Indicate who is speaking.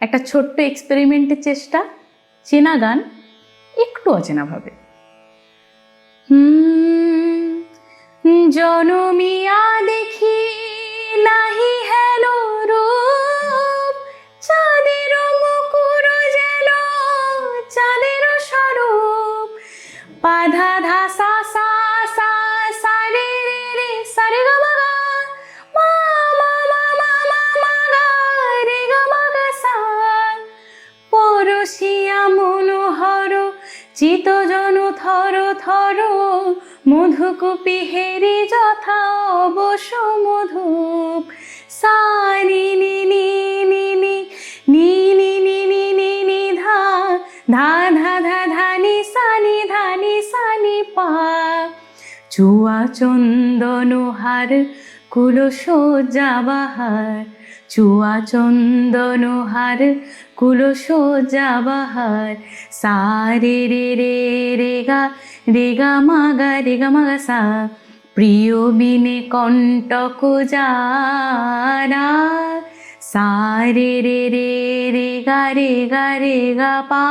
Speaker 1: একটা ছোট্ট এক্সপেরিমেন্টের চেষ্টা, চেনা গান একটু অচেনাভাবে। জনমিয়া দেখি নাহি হেন রূপ, চাঁদের মুকুর যেন চাঁদের স্বরূপ, পাধা ধা সা সা সা সা রে রে রে সা রে গা মা গা, মা মা মা মা মা মা গা রে গা মা গা সা, পরশিয়া মনোহর চিত জন থর থর, মধুকূপি হেরি যথা অবশ মধুপ, সা নি নি নি নি নি নি নি নি নি নি নি ধা ধা ধা ধা ধা নি সা নি ধা নি সা নি পা, চুয়া চন্দন হার কুল সজ্জা বাহার, চুয়া চন্দন হার কুল সজ্জা বাহার, সা রে রে রে রে গা মা গা রে গা মা গা সা, প্রিয় বিনে কণ্টক যারা, সা রে রে রে রে গা রে গা পা